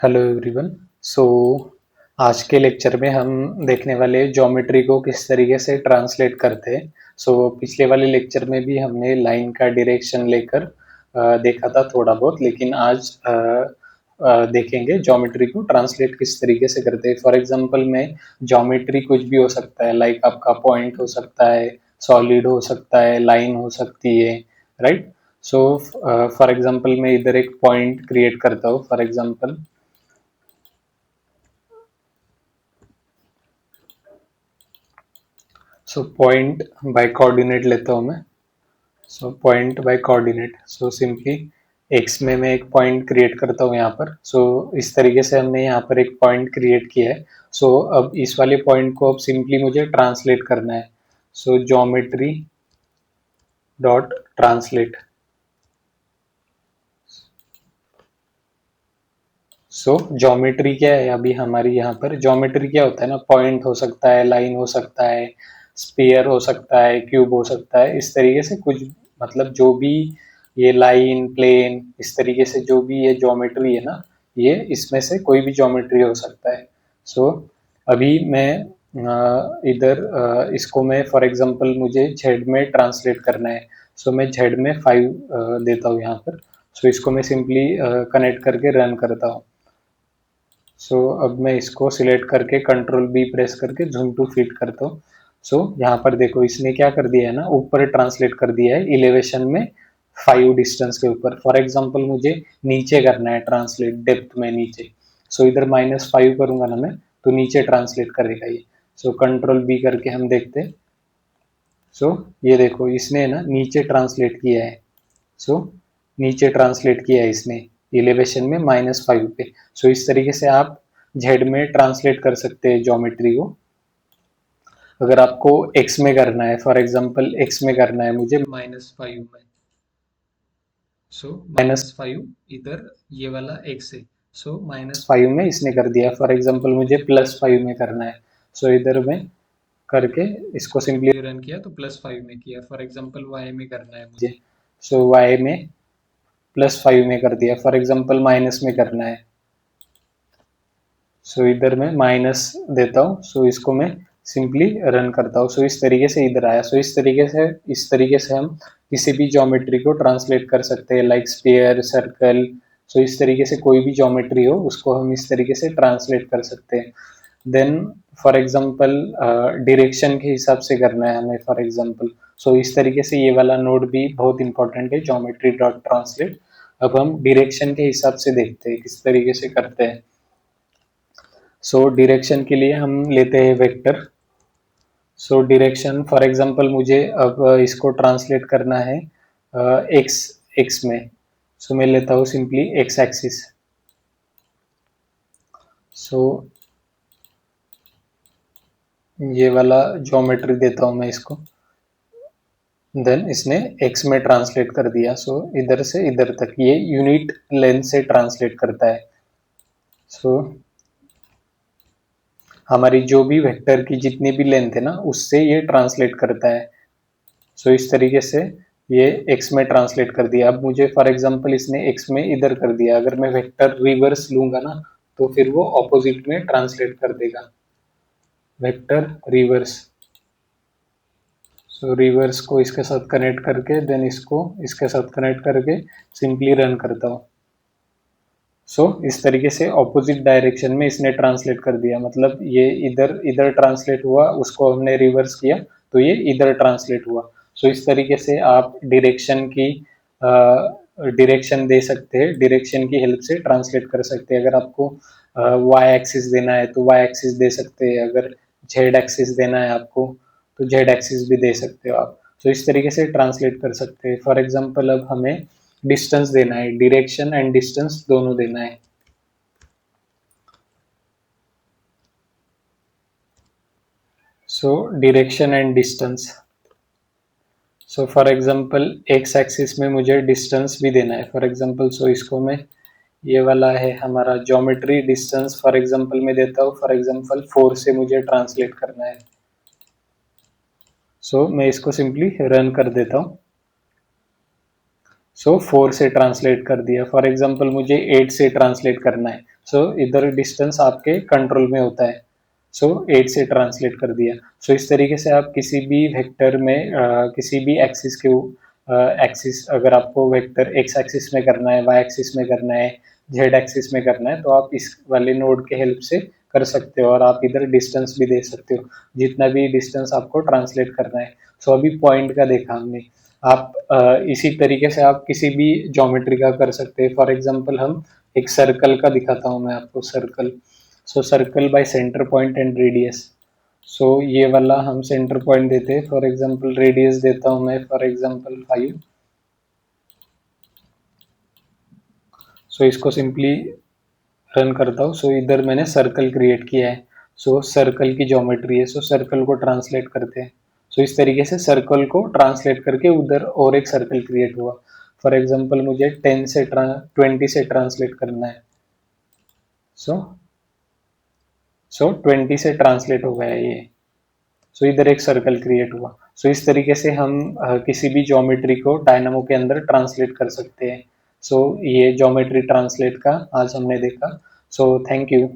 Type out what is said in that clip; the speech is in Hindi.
Hello everyone. सो आज के लेक्चर में हम देखने वाले ज्योमेट्री को किस तरीके से ट्रांसलेट करते हैं। पिछले वाले लेक्चर में भी हमने लाइन का डायरेक्शन लेकर देखा था थोड़ा बहुत, लेकिन आज देखेंगे ज्योमेट्री को ट्रांसलेट किस तरीके से करते हैं। फॉर एग्जांपल में ज्योमेट्री कुछ भी हो सकता है, लाइक आपका पॉइंट हो सकता है, सॉलिड हो सकता है, लाइन हो सकती है, राइट। फॉर एग्जांपल मैं इधर एक पॉइंट क्रिएट करता हूँ। For example point by coordinate लेता हूँ मैं। Point by coordinate, simply x में मैं एक पॉइंट क्रिएट करता हूँ यहाँ पर। इस तरीके से हमने यहाँ पर एक पॉइंट क्रिएट किया है। अब इस वाले पॉइंट को अब सिंपली मुझे ट्रांसलेट करना है। Geometry dot translate. ज्योमेट्री क्या है, अभी हमारी यहाँ पर ज्योमेट्री क्या होता है ना, पॉइंट हो सकता है, लाइन हो सकता है, स्फीयर हो सकता है, क्यूब हो सकता है, इस तरीके से कुछ, मतलब जो भी ये लाइन, प्लेन, इस तरीके से जो भी ये ज्योमेट्री है ना, ये इसमें से कोई भी ज्योमेट्री हो सकता है। अभी मैं इधर इसको मैं फॉर एग्जांपल मुझे जेड में ट्रांसलेट करना है। मैं जेड में 5 देता हूँ यहाँ पर। इसको मैं सिंपली कनेक्ट करके रन करता हूँ। अब मैं इसको सिलेक्ट करके कंट्रोल बी प्रेस करके ज़ूम टू फिट करता हूँ। यहाँ पर देखो इसने क्या कर दिया है ना, ऊपर ट्रांसलेट कर दिया है इलेवेशन में 5 डिस्टेंस के ऊपर। फॉर एग्जांपल मुझे नीचे करना है ट्रांसलेट, डेप्थ में नीचे। इधर -5 करूंगा ना मैं, तो नीचे ट्रांसलेट करेगा ये। कंट्रोल बी करके हम देखते हैं। ये देखो इसने ना नीचे ट्रांसलेट किया है। नीचे ट्रांसलेट किया है इसने इलेवेशन में -5 पे। इस तरीके से आप जेड में ट्रांसलेट कर सकते हैं ज्योमेट्री को। अगर आपको एक्स में करना है, फॉर एग्जांपल एक्स में करना है मुझे -5 में, -5 इधर ये वाला एक्स है। -5 में इसने कर दिया। फॉर एग्जांपल मुझे +5 में करना है। इधर में करके इसको सिंपली रन किया तो +5 में किया। फॉर एग्जांपल वाई में करना है मुझे, वाई में +5 में कर दिया। फॉर एग्जांपल माइनस में करना है, इधर मैं माइनस देता हूँ। इसको मैं सिंपली रन करता हूँ। इस तरीके से इधर आया। इस तरीके से हम किसी भी ज्योमेट्री को ट्रांसलेट कर सकते हैं, लाइक स्फीयर, सर्कल। इस तरीके से कोई भी ज्योमेट्री हो उसको हम इस तरीके से ट्रांसलेट कर सकते हैं। देन फॉर एग्जांपल डायरेक्शन के हिसाब से करना है हमें। फॉर एग्जांपल इस तरीके से ये वाला नोड भी बहुत इंपॉर्टेंट है, ज्योमेट्री डॉट ट्रांसलेट। अब हम डायरेक्शन के हिसाब से देखते हैं किस तरीके से करते हैं। डायरेक्शन के लिए हम लेते हैं वेक्टर। डायरेक्शन फॉर एग्जांपल मुझे अब इसको ट्रांसलेट करना है एक्स एक्स में। मैं लेता हूँ सिंपली एक्स एक्सिस। ये वाला ज्योमेट्री देता हूँ मैं इसको। देन इसने एक्स में ट्रांसलेट कर दिया। इधर से इधर तक ये यूनिट लेंथ से ट्रांसलेट करता है। हमारी जो भी वेक्टर की जितनी भी लेंथ है ना, उससे ये ट्रांसलेट करता है। इस तरीके से ये एक्स में ट्रांसलेट कर दिया। अब मुझे फॉर एग्जांपल इसने एक्स में इधर कर दिया, अगर मैं वेक्टर रिवर्स लूंगा ना, तो फिर वो ऑपोजिट में ट्रांसलेट कर देगा। Vector reverse. रिवर्स को इसके साथ कनेक्ट करके देन इसको इसके साथ कनेक्ट करके सिंपली रन करता हूँ। इस तरीके से ऑपोजिट डायरेक्शन में इसने ट्रांसलेट कर दिया। मतलब ये इधर इधर ट्रांसलेट हुआ, उसको हमने रिवर्स किया तो ये इधर ट्रांसलेट हुआ। इस तरीके से आप डायरेक्शन दे सकते हैं, डायरेक्शन की हेल्प से ट्रांसलेट कर सकते हैं। अगर आपको वाई एक्सिस देना है तो वाई एक्सिस दे सकते हैं, अगर जेड एक्सिस देना है आपको तो जेड एक्सिस भी दे सकते हो आप। इस तरीके से ट्रांसलेट कर सकते हैं। फॉर एग्जांपल अब हमें डिस्टेंस देना है, डायरेक्शन एंड डिस्टेंस दोनों देना है। Direction and distance. For example x axis में मुझे डिस्टेंस भी देना है। फॉर एग्जांपल इसको मैं, ये वाला है हमारा ज्योमेट्री डिस्टेंस, फॉर एग्जांपल मैं देता हूँ। फॉर एग्जांपल 4 से मुझे ट्रांसलेट करना है। मैं इसको सिंपली रन कर देता हूँ। 4 से ट्रांसलेट कर दिया। फॉर एग्जांपल मुझे 8 से ट्रांसलेट करना है। सो इधर डिस्टेंस आपके कंट्रोल में होता है, सो 8 से ट्रांसलेट कर दिया। सो इस तरीके से आप किसी भी वेक्टर में किसी भी एक्सिस के एक्सिस, अगर आपको वेक्टर एक्स एक्सिस में करना है, वाई एक्सिस में करना है, जेड एक्सिस में करना है, तो आप इस वाले नोड के हेल्प से कर सकते हो, और आप इधर डिस्टेंस भी दे सकते हो जितना भी डिस्टेंस आपको ट्रांसलेट करना है। सो अभी पॉइंट का देखा हमने। आप इसी तरीके से आप किसी भी ज्योमेट्री का कर सकते हैं। फॉर एग्जांपल हम एक सर्कल का दिखाता हूँ मैं आपको, circle. So circle by centre point and radius. So ये वाला हम सेंटर पॉइंट देते हैं, फॉर एग्जांपल रेडियस देता हूँ मैं फॉर एग्जांपल 5। सो इसको सिंपली रन करता हूँ। सो इधर मैंने सर्कल क्रिएट किया है। सो सर्कल की ज्योमेट्री है, सो सर्कल को ट्रांसलेट करते हैं। सो इस तरीके से सर्कल को ट्रांसलेट करके उधर और एक सर्कल क्रिएट हुआ। फॉर एग्जांपल मुझे 20 से ट्रांसलेट करना है। सो 20 से ट्रांसलेट हो गया ये। सो इधर एक सर्कल क्रिएट हुआ। सो इस तरीके से हम किसी भी ज्योमेट्री को डायनामो के अंदर ट्रांसलेट कर सकते हैं। सो ये ज्योमेट्री ट्रांसलेट का आज हमने देखा। So thank you.